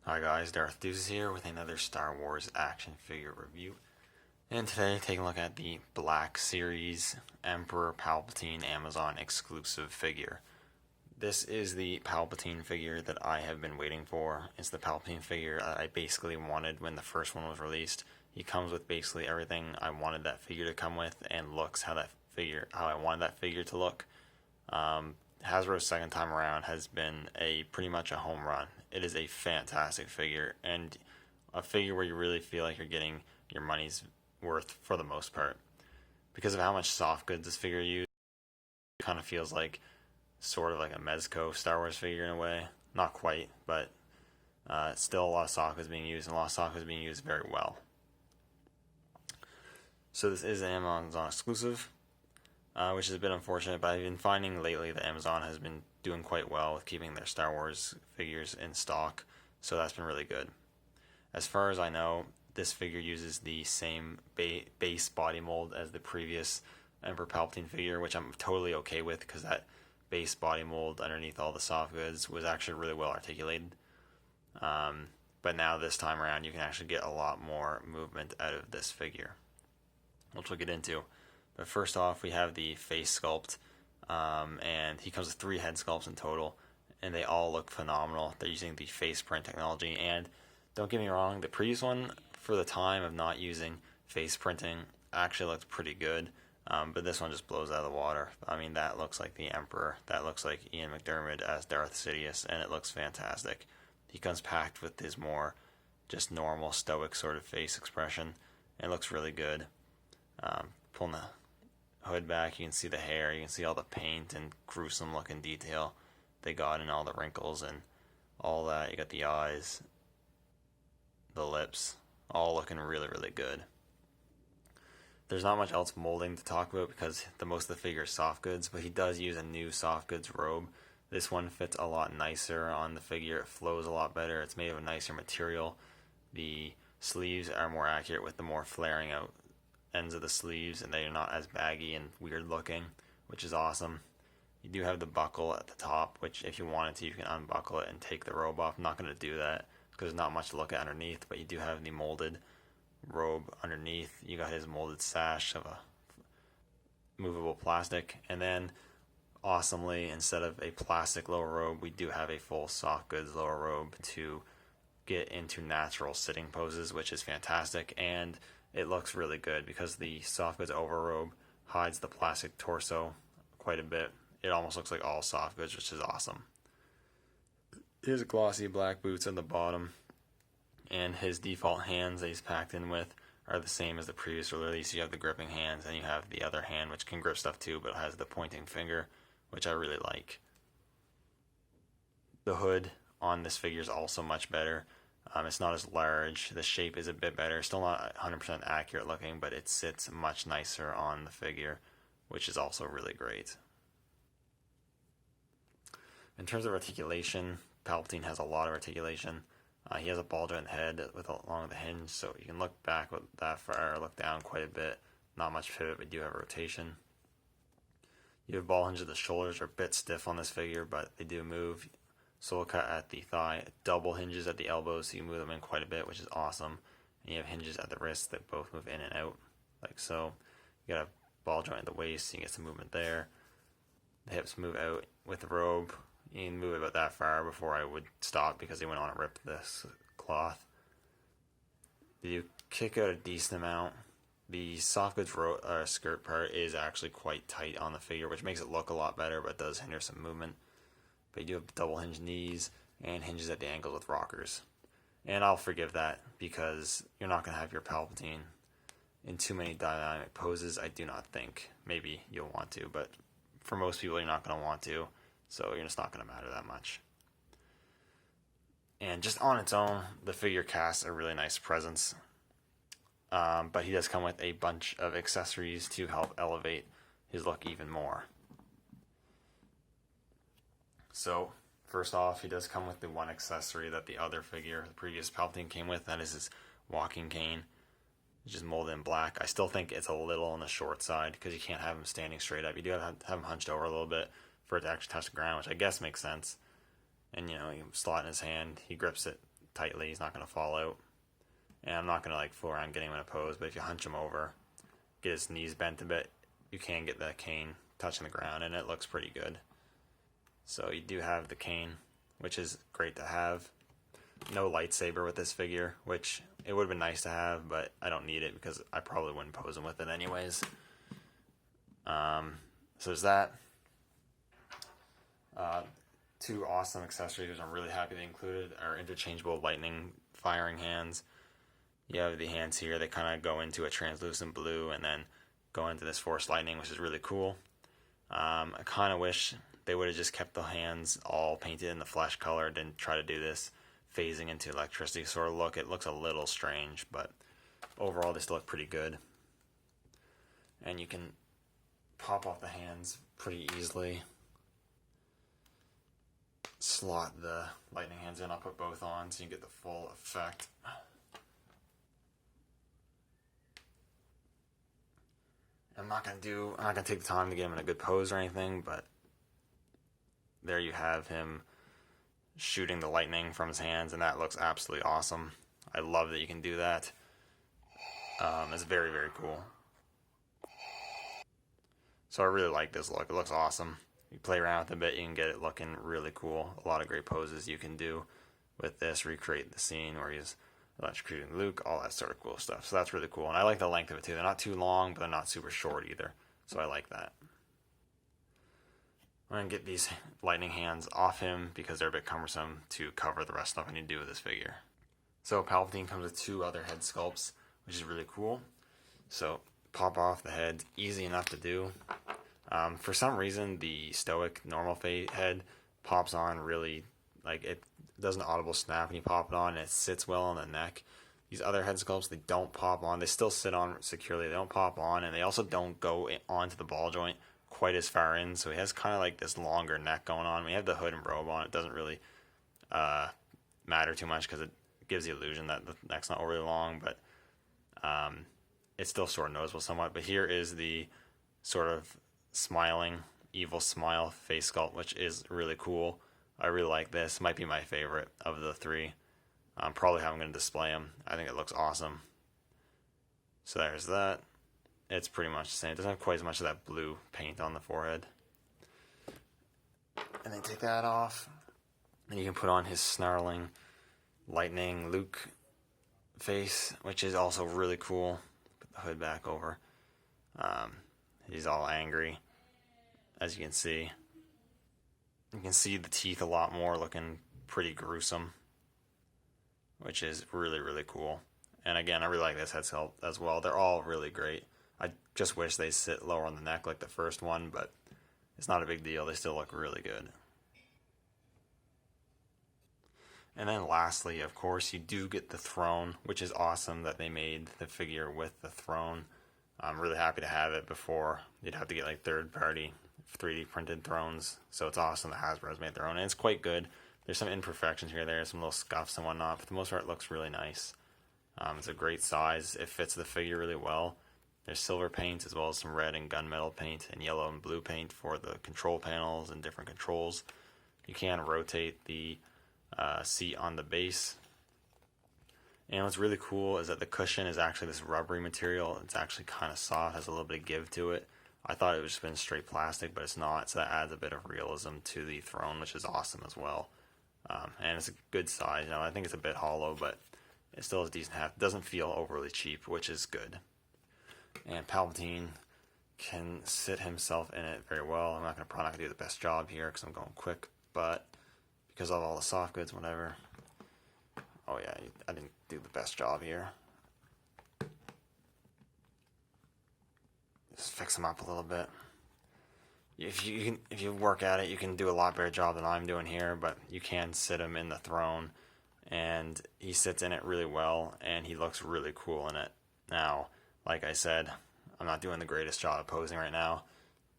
Hi guys, Darth here with another Star Wars action figure review. And today, taking a look at the Black Series Emperor Palpatine Amazon exclusive figure. This is the Palpatine figure that I have been waiting for. It's the Palpatine figure I basically wanted when the first one was released. He comes with basically everything I wanted that figure to come with, and looks how I wanted that figure to look. Hasbro's second time around has been pretty much a home run. It is a fantastic figure, and a figure where you really feel like you're getting your money's worth for the most part. Because of how much soft goods this figure uses, it kind of feels like sort of like a Mezco Star Wars figure in a way. Not quite, but still a lot of soft goods being used, and a lot of soft goods being used very well. So this is an Amazon exclusive. Which is a bit unfortunate, but I've been finding lately that Amazon has been doing quite well with keeping their Star Wars figures in stock, so that's been really good. As far as I know, this figure uses the same base body mold as the previous Emperor Palpatine figure, which I'm totally okay with because that base body mold underneath all the soft goods was actually really well articulated. But now this time around, you can actually get a lot more movement out of this figure, which we'll get into. But first off, we have the face sculpt, and he comes with 3 head sculpts in total, and they all look phenomenal. They're using the face print technology, and don't get me wrong, the previous one, for the time of not using face printing, actually looked pretty good, but this one just blows out of the water. I mean, that looks like the Emperor. That looks like Ian McDiarmid as Darth Sidious, and it looks fantastic. He comes packed with his more just normal stoic sort of face expression, and it looks really good. Pulling the hood back, you can see the hair, you can see all the paint and gruesome looking detail they got in all the wrinkles and all that. You got the eyes, the lips, all looking really, really good. There's not much else molding to talk about because the most of the figure is soft goods, but he does use a new soft goods robe. This one fits a lot nicer on the figure. It flows a lot better. It's made of a nicer material. The sleeves are more accurate with the more flaring out ends of the sleeves, and they're not as baggy and weird looking, which is awesome. You do have the buckle at the top, which if you wanted to, you can unbuckle it and take the robe off. I'm not going to do that because there's not much to look at underneath, but you do have the molded robe underneath. You got his molded sash of a movable plastic, and then awesomely, instead of a plastic lower robe, we do have a full soft goods lower robe to get into natural sitting poses, which is fantastic, and it looks really good because the soft goods over robe hides the plastic torso quite a bit. It almost looks like all soft goods, which is awesome. His glossy black boots on the bottom, and his default hands that he's packed in with are the same as the previous release. You have the gripping hands, and you have the other hand, which can grip stuff too, but it has the pointing finger, which I really like. The hood on this figure is also much better. It's not as large. The shape is a bit better. Still not 100% accurate looking, but it sits much nicer on the figure, which is also really great. In terms of articulation, Palpatine has a lot of articulation. He has a ball joint head along the hinge, so you can look back with that far, look down quite a bit. Not much pivot, but you do have rotation. You have ball hinges. The shoulders are a bit stiff on this figure, but they do move. Sole cut at the thigh, double hinges at the elbows, so you move them in quite a bit, which is awesome. And you have hinges at the wrists that both move in and out, like so. You got a ball joint at the waist, so you get some movement there. The hips move out with the robe. You can move it about that far before I would stop because they wouldn't want to rip this cloth. You kick out a decent amount. The soft goods skirt part is actually quite tight on the figure, which makes it look a lot better, but does hinder some movement. But you do have double hinge knees and hinges at the ankles with rockers. And I'll forgive that because you're not going to have your Palpatine in too many dynamic poses, I do not think. Maybe you'll want to, but for most people you're not going to want to, so you're just not going to matter that much. And just on its own, the figure casts a really nice presence. But he does come with a bunch of accessories to help elevate his look even more. So, first off, he does come with the one accessory that the other figure, the previous Palpatine, came with. That is his walking cane, which is molded in black. I still think it's a little on the short side because you can't have him standing straight up. You do have to have him hunched over a little bit for it to actually touch the ground, which I guess makes sense. And, you know, you slot in his hand, he grips it tightly, he's not going to fall out. And I'm not going to like fool around getting him in a pose, but if you hunch him over, get his knees bent a bit, you can get the cane touching the ground, and it looks pretty good. So you do have the cane, which is great to have. No lightsaber with this figure, which it would have been nice to have, but I don't need it because I probably wouldn't pose him with it anyways. So there's that. Two awesome accessories I'm really happy they included are interchangeable lightning firing hands. You have the hands here, they kind of go into a translucent blue and then go into this force lightning, which is really cool. I kind of wish they would have just kept the hands all painted in the flesh color, didn't try to do this phasing into electricity sort of look. It looks a little strange, but overall they still look pretty good. And you can pop off the hands pretty easily. Slot the lightning hands in, I'll put both on so you get the full effect. I'm not gonna take the time to get him in a good pose or anything, but there you have him shooting the lightning from his hands, and that looks absolutely awesome. I love that you can do that. It's very, very cool. So I really like this look. It looks awesome. You play around with it a bit, you can get it looking really cool. A lot of great poses you can do with this. Recreate the scene where he's electrocuting Luke, all that sort of cool stuff. So that's really cool. And I like the length of it too. They're not too long, but they're not super short either. So I like that. I'm going to get these lightning hands off him because they're a bit cumbersome to cover the rest of stuff I need to do with this figure. So Palpatine comes with two other head sculpts, which is really cool. So pop off the head, easy enough to do. For some reason, the stoic normal head pops on really, like it does an audible snap when you pop it on, and it sits well on the neck. These other head sculpts, they don't pop on. They still sit on securely. They don't pop on, and they also don't go onto the ball joint quite as far in. So he has kind of like this longer neck going on. When you have the hood and robe on, it doesn't really matter too much because it gives the illusion that the neck's not overly long, but it's still sort of noticeable somewhat. But here is the sort of smiling, evil smile face sculpt, which is really cool. I really like this. Might be my favorite of the three. Probably how I'm going to display them. I think it looks awesome. So there's that. It's pretty much the same. It doesn't have quite as much of that blue paint on the forehead. And then take that off. And you can put on his snarling lightning Luke face, which is also really cool. Put the hood back over. He's all angry, as you can see. You can see the teeth a lot more, looking pretty gruesome, which is really, really cool. And again, I really like this head sculpt as well. They're all really great. I just wish they sit lower on the neck like the first one, but it's not a big deal. They still look really good. And then lastly, of course, you do get the throne, which is awesome that they made the figure with the throne. I'm really happy to have it. Before you'd have to get like third-party 3D printed thrones, so it's awesome that Hasbro's made their own, and it's quite good. There's some imperfections here, there, some little scuffs and whatnot, but for the most part it looks really nice. It's a great size. It fits the figure really well. There's silver paint as well as some red and gunmetal paint and yellow and blue paint for the control panels and different controls. You can rotate the seat on the base. And what's really cool is that the cushion is actually this rubbery material. It's actually kind of soft, has a little bit of give to it. I thought it would just been straight plastic, but it's not, so that adds a bit of realism to the throne, which is awesome as well. And it's a good size. You know, I think it's a bit hollow, but it still has decent heft. It doesn't feel overly cheap, which is good. And Palpatine can sit himself in it very well. I'm probably not going to do the best job here because I'm going quick, but because of all the soft goods, whatever. Oh yeah, I didn't do the best job here. Just fix them up a little bit. If you work at it, you can do a lot better job than I'm doing here, but you can sit him in the throne, and he sits in it really well, and he looks really cool in it. Now, like I said, I'm not doing the greatest job of posing right now,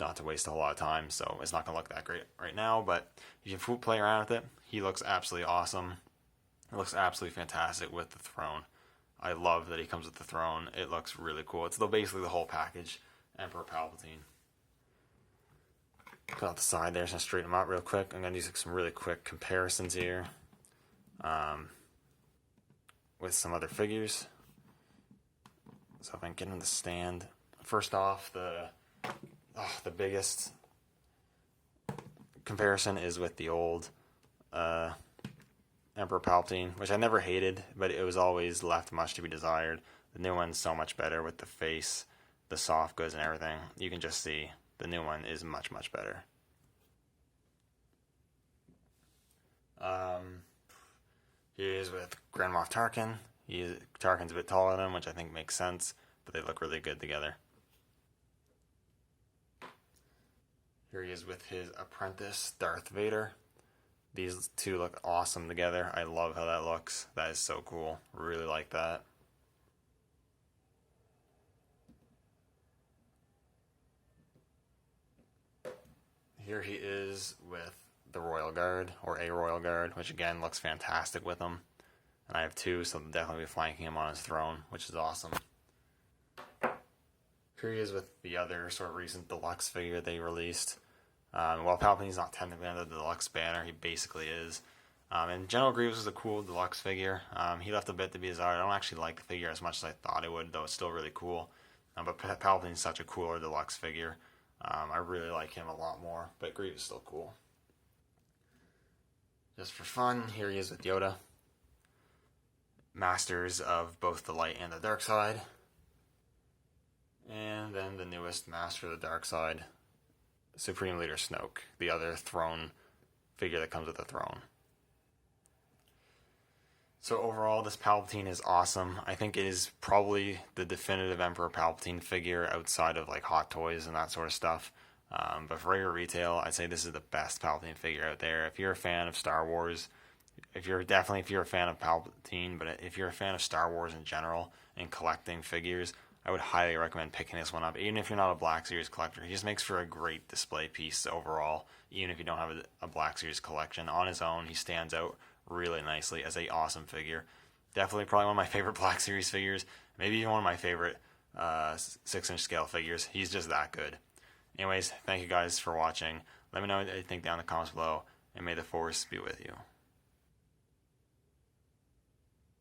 not to waste a whole lot of time, so it's not going to look that great right now, but if you play around with it, he looks absolutely awesome. It looks absolutely fantastic with the throne. I love that he comes with the throne. It looks really cool. It's basically the whole package. Emperor Palpatine. Put out the side there, so I'll straighten them out real quick. I'm going to do some really quick comparisons here. with some other figures. So if I can get him to stand. First off, the biggest comparison is with the old Emperor Palpatine, which I never hated, but it was always left much to be desired. The new one's so much better with the face, the soft goods, and everything. You can just see the new one is much, much better. He is with Grand Moff Tarkin. Tarkin's a bit taller than him, which I think makes sense, but they look really good together. Here he is with his apprentice, Darth Vader. These two look awesome together. I love how that looks. That is so cool. Really like that. Here he is with the Royal Guard, or a Royal Guard, which again looks fantastic with him. And I have two, so they'll definitely be flanking him on his throne, which is awesome. Here he is with the other sort of recent deluxe figure they released. While Palpatine's not technically under the deluxe banner, he basically is. And General Grievous is a cool deluxe figure. He left a bit to be desired. I don't actually like the figure as much as I thought it would, though it's still really cool. But Palpatine's such a cooler deluxe figure. I really like him a lot more, but Grievous is still cool. Just for fun, here he is with Yoda. Masters of both the light and the dark side. And then the newest Master of the Dark Side, Supreme Leader Snoke, the other throne figure that comes with the throne. So overall, this Palpatine is awesome. I think it is probably the definitive Emperor Palpatine figure outside of like Hot Toys and that sort of stuff. But for regular retail, I'd say this is the best Palpatine figure out there. If you're a fan of Star Wars, if you're a fan of Palpatine, but if you're a fan of Star Wars in general and collecting figures, I would highly recommend picking this one up, even if you're not a Black Series collector. He just makes for a great display piece overall, even if you don't have a Black Series collection. On his own, he stands out really nicely as a awesome figure. Definitely probably one of my favorite Black Series figures, maybe even one of my favorite 6-inch scale figures. He's just that good. Anyways, thank you guys for watching. Let me know what you think down in the comments below, and may the Force be with you.